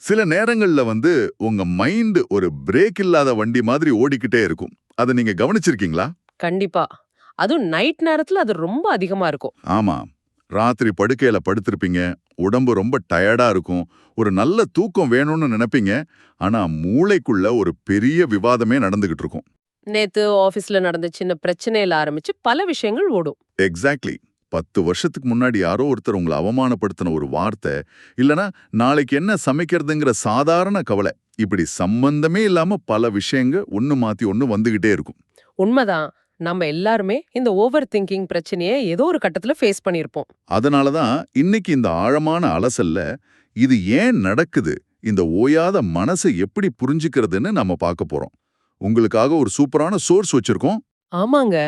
சில நேரங்கள்ல உங்க மைண்ட் ஒரு பிரேக் இல்லாத வண்டி மாதிரி ஓடிக்கிட்டே இருக்கும். அத நீங்க கவனிச்சிருக்கீங்களா? கண்டிப்பா. அதுவும் நைட் நேரத்துல அது ரொம்ப அதிகமா இருக்கும். ஆமா. ராத்திரி படுக்கையில படுத்திருப்பீங்க. உடம்பு ரொம்ப டயர்டா இருக்கும். ஒரு நல்ல தூக்கம் வேணும்னு நினைப்பீங்க. ஆனா மூளைக்குள்ள ஒரு பெரிய விவாதமே நடந்துகிட்டு இருக்கும். நேத்து ஆபீஸ்ல நடந்த சின்ன பிரச்சனையில ஆரம்பிச்சு பல விஷயங்கள் ஓடும். எக்ஸாக்ட்லி. 10 வருஷத்துக்கு முன்னாடி யாரோ ஒருத்தர் உங்கள அவமானப்படுத்தின ஒரு வார்த்தை, இல்லனா நாளைக்கு என்ன சமைக்கிறதுங்கிற சாதாரண கவலை, இப்படி சம்பந்தமே இல்லாம பல விஷயங்க ஒண்ணு மாத்தி ஒண்ணு வந்துகிட்டே இருக்கும். உண்மைதான். நம்ம எல்லாருமே இந்த ஓவர் திங்கிங் பிரச்சனைய ஏதோ ஒரு கட்டத்துல ஃபேஸ் பண்ணியிருப்போம். அதனால தான் இன்னைக்கு இந்த ஆழமான அலசல்ல இது ஏன் நடக்குது, இந்த ஓயாத மனசை எப்படி புரிஞ்சுக்கிறதுன்னு நம்ம பார்க்க போறோம். உங்களுக்காக ஒரு சூப்பரான சோர்ஸ் வச்சிருக்கோம். ஆமாங்க.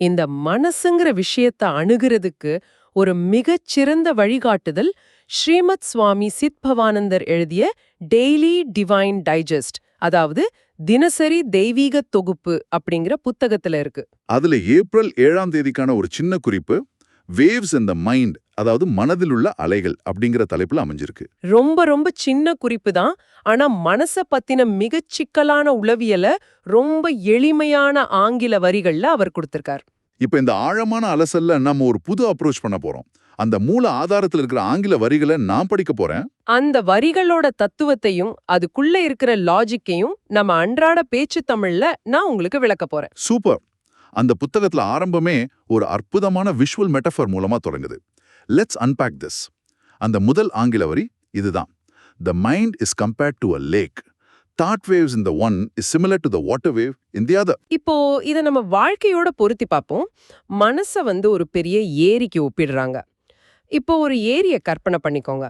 இந்த மனசுங்கிற விஷயத்த அணுகுறதுக்கு ஒரு மிகச்சிறந்த வழிகாட்டுதல் ஸ்ரீமத் சுவாமி சித்பவானந்தர் எழுதிய டெய்லி டிவைன் டைஜஸ்ட், அதாவது தினசரி தெய்வீக தொகுப்பு அப்படிங்கிற புத்தகத்துல இருக்கு. அதுல ஏப்ரல் 7ஆம் தேதிக்கான ஒரு சின்ன குறிப்பு, வேவ்ஸ் இன் த மைண்ட், அதாவது மனதில் உள்ள அலைகள் அப்படிங்கிற தலைப்புல அமைஞ்சிருக்கு. ரொம்ப ரொம்ப சின்ன குறிப்பு தான். ஆனா மனச பத்தின மிகச் சிக்கலான உளவியல ரொம்ப எளிமையான ஆங்கில வரிகள்ல அவர் கொடுத்திருக்கார். இப்ப இந்த ஆழமான அலசல்ல நம்ம ஒரு புது அப்ரோச் பண்ண போறோம். அந்த மூல ஆதாரத்துல இருக்கிற ஆங்கில வரிகளை நான் படிக்க போறேன். அந்த வரிகளோட தத்துவத்தையும் அதுக்குள்ள இருக்கிற லாஜிக்கையும் நம்ம அன்றாட பேச்சு தமிழ்ல நான் உங்களுக்கு விளக்க போறேன். சூப்பர். அந்த புத்தகத்துல ஆரம்பமே ஒரு அற்புதமான விஷுவல் மெட்டஃபர் மூலமா தொடங்குது. Let's unpack this. அந்த முதல் ஆங்கில வரி இதுதான். The mind is compared to a lake. Thought waves in the one is similar to the water wave in the other. இப்போ இத நம்ம வாழ்க்கையோட பொருத்தி பார்ப்போம். மனச ஒரு பெரிய ஏரிக்கு ஒப்பிடுறாங்க. இப்போ ஒரு ஏரிய கற்பனை பண்ணிக்கோங்க.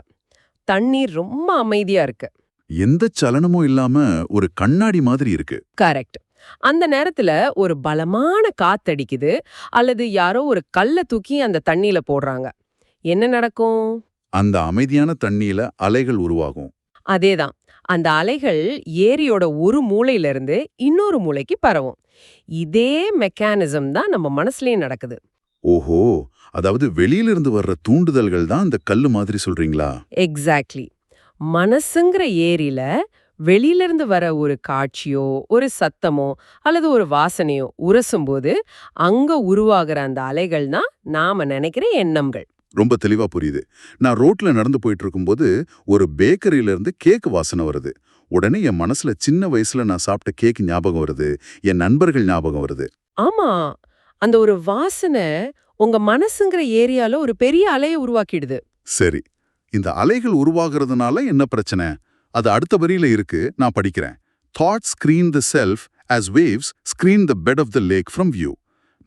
தண்ணீர் ரொம்ப அமைதியா இருக்கு. எந்த சலனமும் இல்லாம ஒரு கண்ணாடி மாதிரி இருக்கு. கரெக்ட். அந்த நேரத்துல ஒரு பலமான காத்தடிக்குது அல்லது யாரோ ஒரு கல்ல தூக்கி அந்த தண்ணியில போடுறாங்க. என்ன நடக்கும்? அந்த அமைதியான தண்ணியில அலைகள் உருவாகும். அதேதான். அந்த அலைகள் ஏரியோட ஒரு மூலையில இருந்து இன்னொரு மூலைக்கு பரவும். இதே மெக்கானிசம் தான் நம்ம மனசுலயும் நடக்குது. ஓஹோ, அதாவது வெளியிலிருந்து வர்ற தூண்டுதல்கள் தான் அந்த கல்லு மாதிரி சொல்றீங்களா? எக்ஸாக்ட்லி. மனசுங்கிற ஏரியில வெளியில இருந்து வர ஒரு காட்சியோ ஒரு சத்தமோ அல்லது ஒரு வாசனையோ உரசும்போது அங்க உருவாகிற அந்த அலைகள் தான் நாம நினைக்கிற எண்ணங்கள். ரொம்ப தெளிவா புரியுது. நான் ரோட்ல நடந்து போயிட்டு இருக்கும்போது ஒரு பேக்கரியில இருந்து கேக் வாசனை வருது. உடனே என் மனசுல சின்ன வயசுல நான் சாப்பிட்ட கேக் ஞாபகம் வருது, என் நண்பர்கள் ஞாபகம் வருது. ஆமா, அந்த ஒரு வாசனை உங்க மனசுங்கிற ஏரியால ஒரு பெரிய அலையை உருவாக்கிடுது. சரி, இந்த அலைகள் உருவாகிறதுனால என்ன பிரச்சனை? அது அடுத்த வரியில இருக்கு, நான் படிக்கிறேன். Thoughts screen the self as waves screen the bed of the lake from view.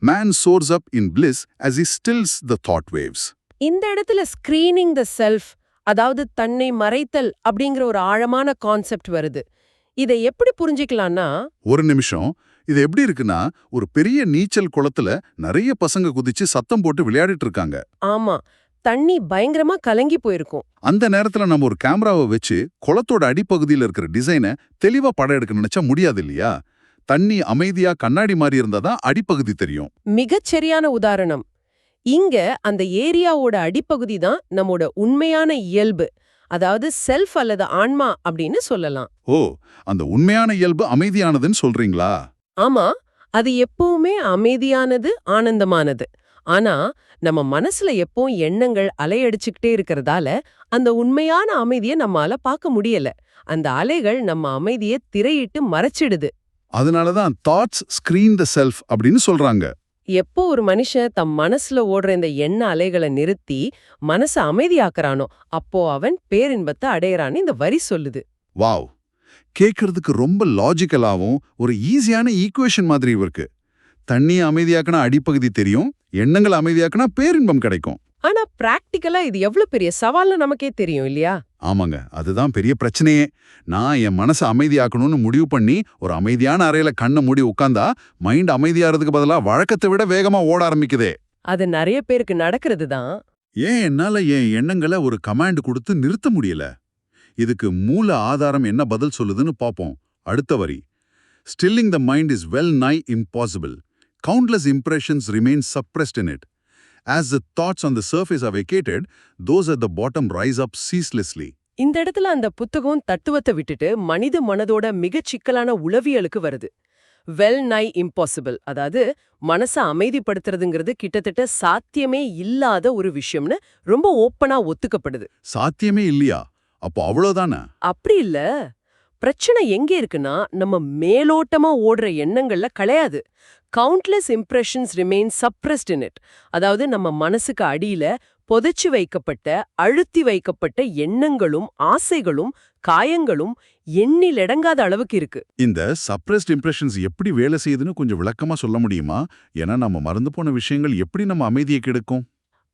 Man soars up in bliss as he stills the thought waves. இந்த இடத்துல ஸ்கிரீனிங் த செல்ஃப், அதாவது தன்னை மறைத்தல் அப்படிங்கிற ஒரு ஆழமான கான்செப்ட் வருது. இதை எப்படி புரிஞ்சிக்கலாம்னா, ஒரு நிமிஷம், இது எப்படி இருக்குன்னா, ஒரு பெரிய நீச்சல் குளத்துல நிறைய பசங்க குதிச்சு சத்தம் போட்டு விளையாடிட்டு இருக்காங்க. ஆமா, தண்ணி பயங்கரமா கலங்கி போயிருக்கும். அந்த நேரத்துல நம்ம ஒரு கேமராவை வச்சு குளத்தோட அடிப்பகுதியில இருக்கிற டிசைனை தெளிவா படம் எடுக்க நினைச்சா முடியாது இல்லையா? தண்ணி அமைதியா கண்ணாடி மாதிரி இருந்தாதான் அடிப்பகுதி தெரியும். மிகச்சரியான உதாரணம். இங்க அந்த ஏரியாவோட அடிப்பகுதி தான் நம்மோட உண்மையான இயல்பு, அதாவது செல்ஃப் அல்லது ஆன்மா அப்படின்னு சொல்லலாம். ஓ, அந்த உண்மையான இயல்பு அமைதியானதுன்னு சொல்றீங்களா? ஆமா, அது எப்பவுமே அமைதியானது, ஆனந்தமானது. ஆனா நம்ம மனசுல எப்பவும் எண்ணங்கள் அலையடிச்சுக்கிட்டே இருக்கிறதால அந்த உண்மையான அமைதியை நம்மால பார்க்க முடியல. அந்த அலைகள் நம்ம அமைதியை திரையிட்டு மறைச்சிடுது. அதனாலதான் தாட்ஸ் ஸ்கிரீன் த செல்ஃப் அப்படின்னு சொல்றாங்க. எப்போ ஒரு மனுஷன் தம் மனசுல ஓடுற இந்த எண்ண அலைகளை நிறுத்தி மனச அமைதியாக்குறானோ அப்போ அவன் பேரின்பத்தை அடையறான்னு இந்த வரி சொல்லுது. வாவ், கேட்கறதுக்கு ரொம்ப லாஜிக்கலாவும் ஒரு ஈஸியான ஈக்குவேஷன் மாதிரி இருக்கு. தண்ணி அமைதியாக்குனா அடிப்பகுதி தெரியும், எண்ணங்கள் அமைதியாக்குனா பேரின்பம் கிடைக்கும். ஆனா பிராக்டிக்கலா இது எவ்வளவு பெரிய சவால்னு நமக்கே தெரியும் இல்லையா? ஆமாங்க, அதுதான் பெரிய பிரச்சனையே. நான் என் மனசை அமைதியாக்கணும்னு முடிவு பண்ணி ஒரு அமைதியான அறையில கண்ணை மூடி உட்கார்ந்தா மைண்ட் அமைதியாறதுக்கு பதிலா வழக்கத்தை விட வேகமா ஓட ஆரம்பிக்குதே. அது நிறைய பேருக்கு நடக்கிறது தான். ஏன் என்னால என் எண்ணங்களை ஒரு கமாண்ட் கொடுத்து நிறுத்த முடியல? இதுக்கு மூல ஆதாரம் என்ன பதில் சொல்லுதுன்னு பாப்போம். அடுத்த வரி. Stilling the mind is well nigh impossible. Countless impressions remain suppressed in it. As the thoughts on the surface are vacated, those at the bottom rise up ceaselessly. இந்த இடத்துல அந்த புத்தகம் தத்துவத்தை விட்டுட்டு மனித மனதோட மிகச் சிக்கலான உளவியலுக்கு வருது. வெல் நை இம்பாசிபிள், அதாவது மனசை அமைதிப்படுத்துறதுங்கிறது கிட்டத்தட்ட சாத்தியமே இல்லாத ஒரு விஷயம்னு ரொம்ப ஓப்பனா ஒத்துக்கப்படுது. சாத்தியமே இல்லையா? அப்போ அவ்வளோதானே? அப்படி இல்ல. பிரச்சனை எங்க இருக்குன்னா நம்ம மேலோட்டமா ஓடுற எண்ணங்கள்ல கிடையாது. Countless impressions remain suppressed in it. அதாவது நம்ம மனசுக்கு அடியில புதைச்சு வைக்கப்பட்ட, அழுத்தி வைக்கப்பட்ட எண்ணங்களும் ஆசைகளும் காயங்களும் எண்ணிலடங்காத அளவுக்கு இருக்கு. இந்த சப்ரஸ்ட் இம்ப்ரெஷன்ஸ் எப்படி வேலை செய்யுதுன்னு கொஞ்சம் விளக்கமா சொல்ல முடியுமா? ஏன்னா நம்ம மறந்து போன விஷயங்கள் எப்படி நம்ம அமைதியை கெடுக்கும்?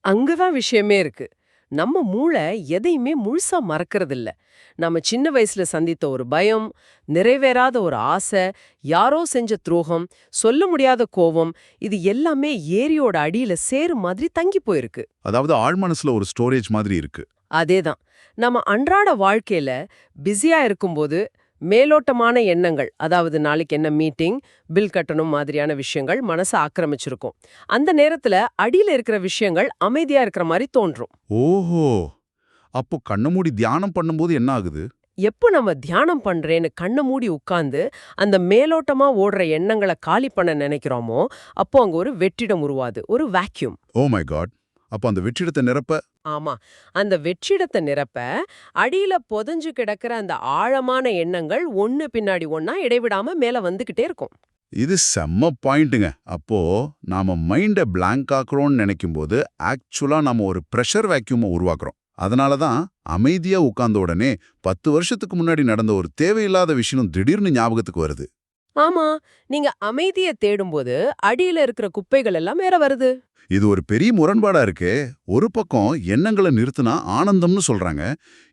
அங்கதான் விஷயமே இருக்கு. நம்ம மூளை எதையுமே முழுசா மறக்கறதில்ல. நம்ம சின்ன வயசுல சந்தித்த ஒரு பயம், நிறைவேறாத ஒரு ஆசை, யாரோ செஞ்ச துரோகம், சொல்ல முடியாத கோவம், இது எல்லாமே ஏரியோட அடியில சேறு மாதிரி தங்கி போயிருக்கு. அதாவது ஆழ்மனசுல ஒரு ஸ்டோரேஜ் மாதிரி இருக்கு. அதேதான். நம்ம அன்றாட வாழ்க்கையில பிஸியா இருக்கும்போது மேலோட்டமான எண்ணங்கள், அதாவது நாளைக்கு என்ன மீட்டிங், பில் கட்டணும் மாதிரியான விஷயங்கள் மனசை ஆக்கிரமிச்சிருக்கும். அந்த நேரத்துல அடியில இருக்கிற விஷயங்கள் அமைதியா இருக்கிற மாதிரி தோன்றும். ஓஹோ! அப்போ கண்ண மூடி தியானம் பண்ணும்போது என்ன ஆகுது? எப்போ நம்ம தியானம் பண்றேன்னு கண்ணை மூடி உட்கார்ந்து அந்த மேலோட்டமா ஓடுற எண்ணங்களை காலி பண்ண நினைக்கிறோமோ, அப்போ அங்க ஒரு வெற்றிடம் உருவாது, ஒரு வேக்யூம். Oh my God! அப்போ அந்த வெற்றிடத்தை நிரப்ப ஆமா, அந்த வெற்றிடத்தை நிரப்ப அடியில புதைஞ்சு கிடக்கிற அந்த ஆழமான எண்ணங்கள் ஒண்ணு பின்னாடி ஒண்ணா இடைவிடாம மேல வந்துகிட்டே இருக்கும். இது செம்ம பாயிண்ட்டுங்க. அப்போ நாம மைண்ட பிளாங்க் ஆக்குறோம்னு நினைக்கும்போது ஆக்சுவலா நாம ஒரு ப்ரெஷர் வேக்யூமை உருவாக்குறோம். அதனால தான் அமைதியா உட்கார்ந்த உடனே 10 வருஷத்துக்கு முன்னாடி நடந்த ஒரு தேவையில்லாத விஷயம் திடீர்னு ஞாபகத்துக்கு வருது. ஆமா, நீங்க அமைதியை தேடும்போது அடியில இருக்கிற குப்பைகள் எல்லாம் மேல வருது. இது ஒரு பெரிய முரண்பாடா இருக்கே. ஒரு பக்கம் எண்ணங்களை நிறுத்தினா ஆனந்தம்னு சொல்றாங்க,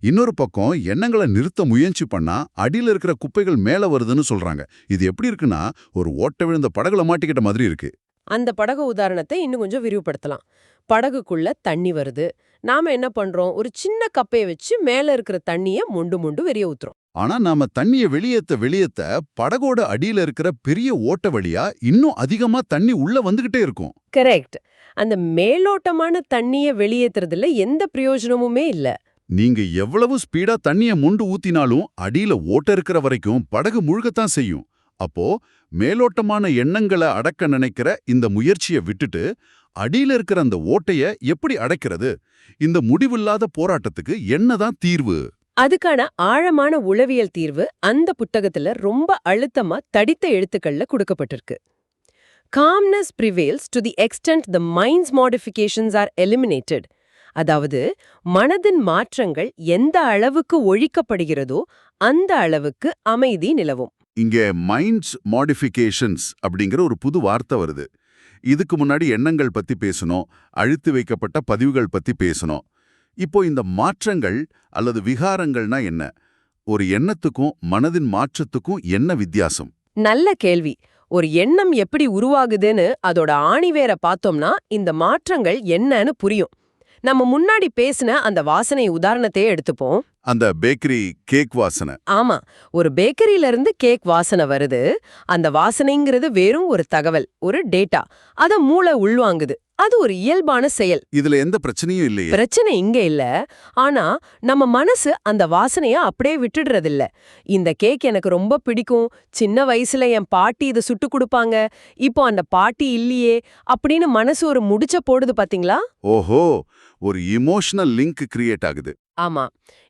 இன்னொரு பக்கம் எண்ணங்களை நிறுத்த முயற்சி பண்ணா அடியில இருக்கிற குப்பைகள் மேல வருதுன்னு சொல்றாங்க. இது எப்படி இருக்குன்னா ஒரு ஓட்ட விழுந்த படகுல மாட்டிக்கிட்ட மாதிரி இருக்கு. அந்த படகு உதாரணத்தை இன்னும் கொஞ்சம் விரிவுபடுத்தலாம். படகுக்குள்ள தண்ணி வருது. நாம என்ன பண்றோம்? ஒரு சின்ன கப்பைய வச்சு மேல இருக்கிற தண்ணிய மொண்டு மொண்டு வெளிய ஊத்துறோம். ஆனா நாம தண்ணிய வெளியேத்த படகோட அடியில இருக்கிற பெரிய ஓட்ட வழியா இன்னும் அதிகமா தண்ணி உள்ள வந்துகிட்டே இருக்கும். கரெக்ட். அந்த மேலோட்டமான தண்ணிய வெளியேத்துறதுல எந்த பிரயோஜனமுமே இல்ல. நீங்க எவ்வளவு ஸ்பீடா தண்ணிய மொண்டு ஊத்தினாலும் அடியில ஓட்ட இருக்கிற வரைக்கும் படகு முழுகத்தான் செய்யும். அப்போ மேலோட்டமான எண்ணங்களை அடக்க நினைக்கிற இந்த முயற்சியை விட்டுட்டு அடியில இருக்கிற அந்த ஓட்டைய எப்படி அடைக்கிறது? இந்த முடிவில்லாத போராட்டத்துக்கு என்னதான் தீர்வு? அதுக்கான ஆழமான உளவியல் தீர்வு அந்த புத்தகத்துல ரொம்ப அழுத்தமா தடித்த எழுத்துக்கள்ல கொடுக்கப்பட்டிருக்கு. Calmness prevails to the extent the mind's modifications are eliminated. அதாவது மனதின் மாற்றங்கள் எந்த அளவுக்கு ஒழிக்கப்படுகிறதோ அந்த அளவுக்கு அமைதி நிலவும். இங்க மைண்ட்ஸ் மாடிஃபிகேஷன்ஸ் அப்படிங்கிற ஒரு புது வார்த்தை வருது. இதுக்கு முன்னாடி எண்ணங்கள் பத்தி பேசணும், அழுத்தி வைக்கப்பட்ட பதிவுகள் பத்தி பேசணும். இப்போ இந்த மாற்றங்கள் அல்லது விகாரங்கள்னா என்ன? ஒரு எண்ணத்துக்கும் மனதின் மாற்றத்துக்கும் என்ன வித்தியாசம்? நல்ல கேள்வி. ஒரு எண்ணம் எப்படி உருவாகுதுன்னு அதோட ஆணிவேர பார்த்தோம்னா இந்த மாற்றங்கள் என்னன்னு புரியும். நம்ம முன்னாடி பேசின அந்த வாசனை உதாரணத்தையே எடுத்துப்போம். அந்த பேக்கரி கேக் வாசனை. ஆமா, ஒரு பேக்கரியில இருந்து கேக் வாசனை வருது. அந்த வாசனைங்கிறது வெறும் ஒரு தகவல், ஒரு டேட்டா. அத மூளை உள்வாங்குது. அது ஒரு இயல்பான செயல். இதுல எந்த பிரச்சனையும் இல்லையே. பிரச்சனை இங்க இல்ல. ஆனா நம்ம மனசு அந்த வாசனைய அப்படியே விட்டுடுறதில்ல. இந்த கேக் எனக்கு ரொம்ப பிடிக்கும், சின்ன வயசுல என் பாட்டி இதை சுட்டு கொடுப்பாங்க, இப்போ அந்த பாட்டி இல்லையே அப்படின்னு மனசு ஒரு முடிச்ச போடுது பாத்தீங்களா? ஓஹோ, ஒரு இமோஷனல் லிங்க் கிரியேட் ஆகுது. ஆமா,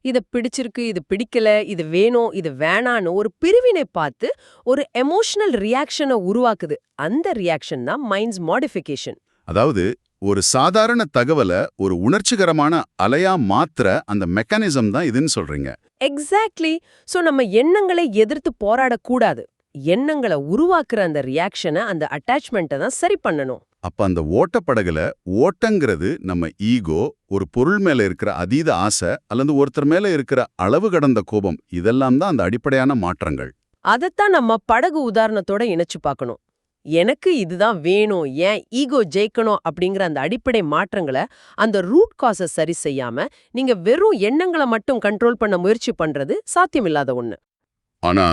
இது பிடிச்சிருக்கு, இது பிடிக்கல, இது வேணும், இது வேணான்னு ஒரு பிரிவினை பார்த்து ஒரு எமோஷனல் ரியாக்ஷனை உருவாக்குது. அந்த ரியாக்ஷன் தான் மைண்ட்ஸ் மாடிஃபிகேஷன். அதாவது ஒரு சாதாரண தகவலை ஒரு உணர்ச்சிகரமான அலையா மாத்திர அந்த மெக்கானிசம் தான் இதுன்னு சொல்றீங்க. எக்ஸாக்ட்லி. சோ நம்ம எண்ணங்களை எதிர்த்து போராடக்கூடாது. எண்ணங்களை உருவாக்குற அந்த ரியாக்ஷனை, அந்த அட்டாச்மெண்ட்டை தான் சரி பண்ணணும். அப்ப அந்த ஓட்டப்படகுல ஓட்டங்கிறது நம்ம ஈகோ, ஒரு பொருள் மேல இருக்கிற அதீத ஆசை அல்லது ஒருத்தர் மேல இருக்கிற அளவு கடந்த கோபம், இதெல்லாம் தான் அந்த அடிப்படையான மாற்றங்கள். அதைத்தான் நம்ம படகு உதாரணத்தோட இணைச்சு பார்க்கணும். எனக்கு இதுதான் வேணும், ஏன் ஈகோ ஜெயிக்கணும் அப்படிங்கிற அந்த அடிப்படை மாற்றங்களை, அந்த ரூட் காஸை சரி செய்யாம நீங்க வெறும் எண்ணங்களை மட்டும் கண்ட்ரோல் பண்ண முயற்சி பண்றது சாத்தியமில்லாத ஒண்ணு. ஆனா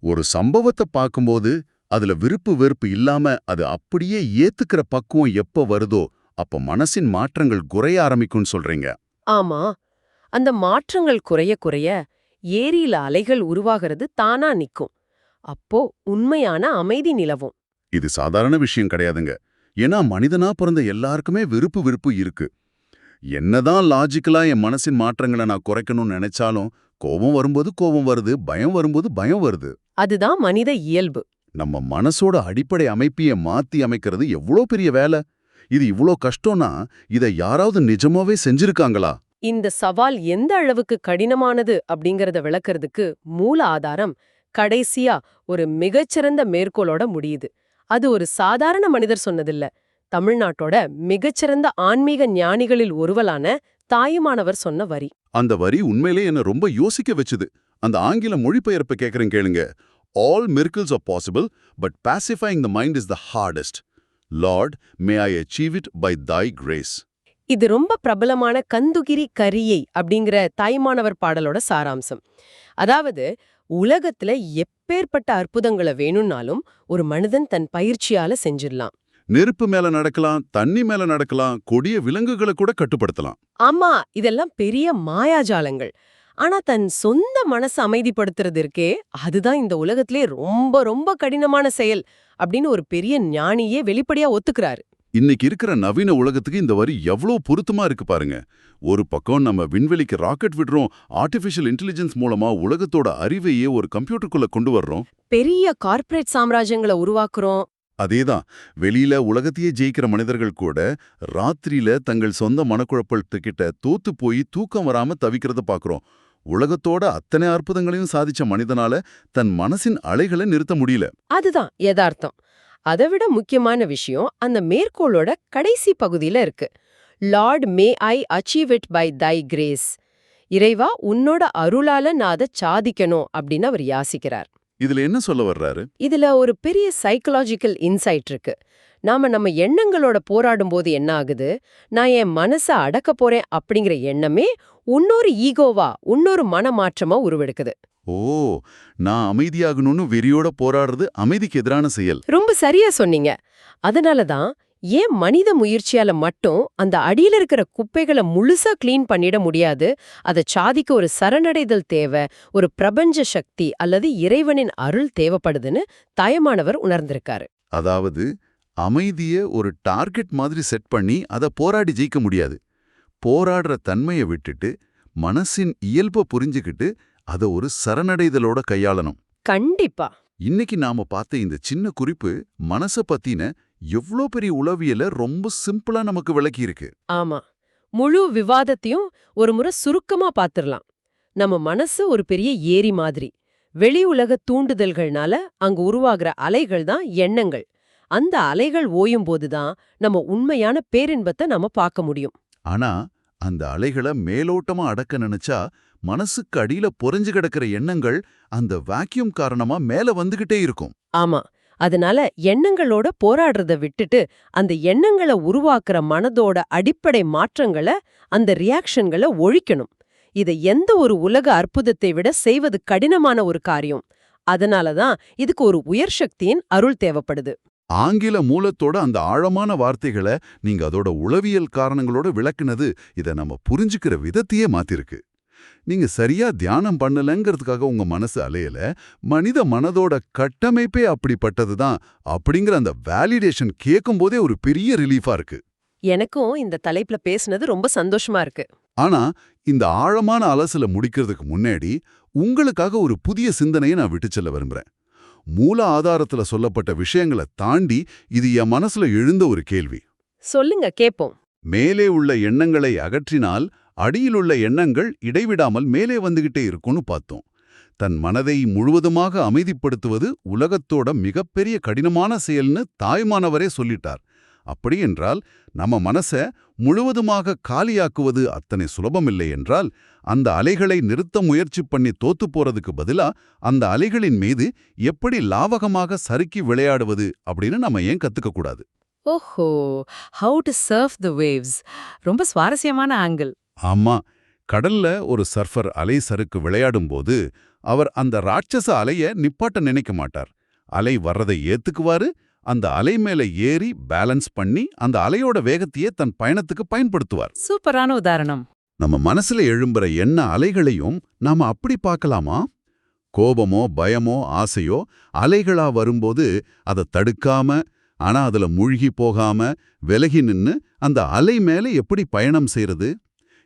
ஒரு சம்பவத்தை பார்க்கும்போது அதுல விருப்பு வெறுப்பு இல்லாம அது அப்படியே ஏத்துக்கிற பக்குவம் எப்ப வருதோ அப்ப மனசின் மாற்றங்கள் குறைய ஆரம்பிக்கும்னு சொல்றீங்க. ஆமா, அந்த மாற்றங்கள் குறைய குறைய ஏரியில அலைகள் உருவாகிறது தானா நிக்கும். அப்போ உண்மையான அமைதி நிலவும். இது சாதாரண விஷயம் கிடையாதுங்க. ஏன்னா மனிதனா பிறந்த எல்லாருக்குமே விருப்பு இருக்கு. என்னதான் லாஜிக்கலா என் மனசின் மாற்றங்களை நான் குறைக்கணும்னு நினைச்சாலும் கோபம் வரும்போது கோபம் வருது, பயம் வரும்போது பயம் வருது. அதுதான் மனித இயல்பு. நம்ம மனசோட அடிப்படை அமைப்பிய மாத்தி அமைக்கிறது எவ்வளோ பெரிய வேலை. இது இவ்ளோ கஷ்டம்னா இதை யாராவது நிஜமாவே செஞ்சிருக்காங்களா? இந்த சவால் எந்த அளவுக்கு கடினமானது அப்படிங்கறத விளக்கறதுக்கு மூல ஆதாரம் கடைசியா ஒரு மிகச்சிறந்த மேற்கோளோட முடியுது. அது ஒரு சாதாரண மனிதர் சொன்னதில்ல. தமிழ்நாட்டோட மிகச்சிறந்த ஆன்மீக ஞானிகளில் ஒருவரான தாயுமானவர் சொன்ன வரி. அந்த வரி உண்மையிலே என்ன ரொம்ப யோசிக்க வச்சுது. அந்த ஆங்கில மொழிபெயர்ப்பு கேட்கறேன் கேளுங்க. All miracles are possible, but pacifying the mind is the hardest. Lord, may I achieve it by thy grace. இது ரொம்ப பிரபலமான கந்துகிரி கரியை அப்படிங்கிற தாய்மானவர் பாடலோட சாராம்சம். அதாவது உலகத்துல எப்பேற்பட்ட அற்புதங்களை வேணும்னாலும் ஒரு மனிதன் தன் பயிற்சியால செஞ்சிடலாம். நெருப்பு மேல நடக்கலாம், தண்ணி மேல நடக்கலாம், கொடிய விலங்குகளை கூட கட்டுப்படுத்தலாம். ஆமா, இதெல்லாம் பெரிய மாயாஜாலங்கள். ஆனா தன் சொந்த மனசை அமைதிப்படுத்துறது இருக்கே, அதுதான் இந்த உலகத்திலே ரொம்ப ரொம்ப கடினமான செயல் அப்படின்னு ஒரு பெரிய ஞானியே வெளிப்படையா ஒத்துக்கிறாரு. இன்னைக்கு இருக்கிற நவீன உலகத்துக்கு இந்த வரி எவ்வளோ பொருத்தமா இருக்கு பாருங்க. ஒரு பக்கம் நம்ம விண்வெளிக்கு ராக்கெட் விடுறோம், ஆர்டிஃபிஷியல் இன்டெலிஜென்ஸ் மூலமா உலகத்தோட அறிவையே ஒரு கம்ப்யூட்டருக்குள்ள கொண்டு வர்றோம். பெரிய கார்ப்பரேட் சாம்ராஜ்யங்களை உருவாக்குறோம். அதேதான், வெளியில உலகத்தையே ஜெயிக்கிற மனிதர்கள் கூட ராத்திரியில தங்கள் சொந்த மனக்குழப்பத்துக்கிட்ட தோத்து போய் தூக்கம் வராம தவிக்கிறத பாக்குறோம். உலகத்தோட அத்தனை அற்புதங்களையும் சாதிச்ச மனிதனால தன் மனசின் அலைகளை நிறுத்த முடியல. அதுதான் யதார்த்தம். அதை விட முக்கியமான விஷயம் அந்த மேற்கோளோட கடைசி பகுதியில இருக்கு. Lord may I achieve it by thy grace. இறைவா உன்னோட அருளால நான் அதை சாதிக்கணும் அப்படின்னு அவர் யாசிக்கிறார். இதுல என்ன சொல்ல வர்றாரு? இதுல ஒரு பெரிய சைக்கலாஜிக்கல் இன்சைட் இருக்கு. நம்ம எண்ணங்களோட போராடும் போது என்ன ஆகுது, நான் என் மனசை அடக்க போறேன் அப்படிங்கிற எண்ணமே இன்னொரு ஈகோவா, இன்னொரு மனமாற்றமா உருவெடுக்குது. ஓ, நான் அமைதியாகணும்னு வெறியோட போராடுறது அமைதிக்கு எதிரான செயல். ரொம்ப சரியா சொன்னீங்க. அதனாலதான் ஏன் மனித முயற்சியால மட்டும் அந்த அடியில இருக்கிற குப்பைகளை முழுசா கிளீன் பண்ணிட முடியாது? அதை சாதிக்க ஒரு சரணடைதல் தேவை, ஒரு பிரபஞ்ச சக்தி அல்லது இறைவனின் அருள் தேவைப்படுதுன்னு தாயமானவர் உணர்ந்திருக்காரு. அதாவது அமைதிய ஒரு டார்கெட் மாதிரி செட் பண்ணி அதை போராடி ஜெயிக்க முடியாது. போராடுற தன்மையை விட்டுட்டு மனசின் இயல்பை புரிஞ்சுக்கிட்டு அதை ஒரு சரணடைதலோட கையாளணும். கண்டிப்பா. இன்னைக்கு நாம பார்த்த இந்த சின்ன குறிப்பு மனச பத்தின எவ்ளோ பெரிய உளவியல ரொம்ப சிம்பிளா நமக்கு விளக்கி இருக்கு. ஆமா, முழு விவாதத்தையும் ஒரு முறை சுருக்கமா பாத்துரலாம். நம்ம மனசு ஒரு பெரிய ஏரி மாதிரி. வெளி உலக தூண்டுதல்கள்னால அங்கு உருவாகிற அலைகள் தான் எண்ணங்கள். அந்த அலைகள் ஓயும் போதுதான் நம்ம உண்மையான பேரின்பத்தை நாம பார்க்க முடியும். ஆனா அந்த அலைகளை மேலோட்டமா அடக்க நினைச்சா மனசுக்கு அடியில பொறிஞ்சு கிடக்கிற எண்ணங்கள் அந்த வாக்யூம் காரணமா மேல வந்துகிட்டே இருக்கும். ஆமா, அதனால எண்ணங்களோட போராடுறத விட்டுட்டு அந்த எண்ணங்களை உருவாக்குற மனதோட அடிப்படை மாற்றங்களை, அந்த ரியாக்ஷன்களை ஒழிக்கணும். இதை எந்த ஒரு உலக அற்புதத்தை விட செய்வது கடினமான ஒரு காரியம். அதனாலதான் இதுக்கு ஒரு உயர் சக்தியின் அருள் தேவைப்படுது. ஆங்கில மூலத்தோட அந்த ஆழமான வார்த்தைகளை நீங்க அதோட உளவியல் காரணங்களோட விளக்குனது இதை நம்ம புரிஞ்சுக்கிற விதத்தையே மாத்திருக்கு. நீங்க சரியா தியானம் பண்ணலங்கிறதுக்காக உங்க மனசு அலையல, மனித மனதோட கட்டமைப்பே அப்படிப்பட்டதுதான் அப்படிங்கிற அந்த வேலிடேஷன் கேட்கும் போதே ஒரு பெரிய ரிலீஃபா இருக்கு. எனக்கும் இந்த தலைப்புல பேசுனது ரொம்ப சந்தோஷமா இருக்கு. ஆனா இந்த ஆழமான அலசலை முடிக்கிறதுக்கு முன்னாடி உங்களுக்காக ஒரு புதிய சிந்தனையை நான் விட்டு செல்ல விரும்புறேன். மூல ஆதாரத்துல சொல்லப்பட்ட விஷயங்களை தாண்டி இது என் மனசுல எழுந்த ஒரு கேள்வி. சொல்லுங்க, கேப்போம். மேலே உள்ள எண்ணங்களை அகற்றினால் அடியிலுள்ள எண்ணங்கள் இடைவிடாமல் மேலே வந்துகிட்டே இருக்கும்னு பார்த்தோம். தன் மனதை முழுவதுமாக அமைதிப்படுத்துவது உலகத்தோட மிகப்பெரிய கடினமான செயல்னு தாய்மானவரே சொல்லிட்டார். அப்படி என்றால் நம்ம மனசை முழுவதுமாக காலியாக்குவது அத்தனை சுலபமில்லை என்றால், அந்த அலைகளை நிறுத்த முயற்சி பண்ணி தோத்து போறதுக்கு பதிலா அந்த அலைகளின் மீது எப்படி லாவகமாக சறுக்கி விளையாடுவது அப்படின்னு நம்ம ஏன் கத்துக்க கூடாது? ஓஹோ, how to surf the waves. ரொம்ப சுவாரஸ்யமான ஆங்கிள். ஆமா, கடல்ல ஒரு சர்ஃபர் அலை சறுக்கு விளையாடும்போது அவர் அந்த ராட்சச அலைய நிப்பாட்ட நினைக்க மாட்டார். அலை வர்றதை ஏத்துக்குவாரு, அந்த அலை மேல ஏறி பேலன்ஸ் பண்ணி அந்த அலையோட வேகத்தையே தன் பயணத்துக்கு பயன்படுத்துவார். சூப்பரான உதாரணம். நம்ம மனசுல எழும்புற எண்ண அலைகளையும் நாம அப்படி பார்க்கலாமா? கோபமோ பயமோ ஆசையோ அலைகளா வரும்போது அதை தடுக்காம, ஆனா அதுல மூழ்கி போகாம விலகி நின்னு அந்த அலை மேல எப்படி பயணம் செய்யறது?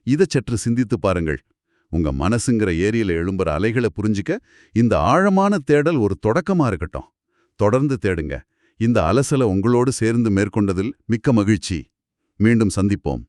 இத சற்று சிந்தித்து பாருங்கள். உங்க மனசுங்கிற ஏரியில எழும்புற அலைகளை புரிஞ்சிக்க இந்த ஆழமான தேடல் ஒரு தொடக்கமா இருக்கட்டும். தொடர்ந்து தேடுங்க. இந்த அலசலை உங்களோடு சேர்ந்து மேற்கொண்டதில் மிக்க மகிழ்ச்சி. மீண்டும் சந்திப்போம்.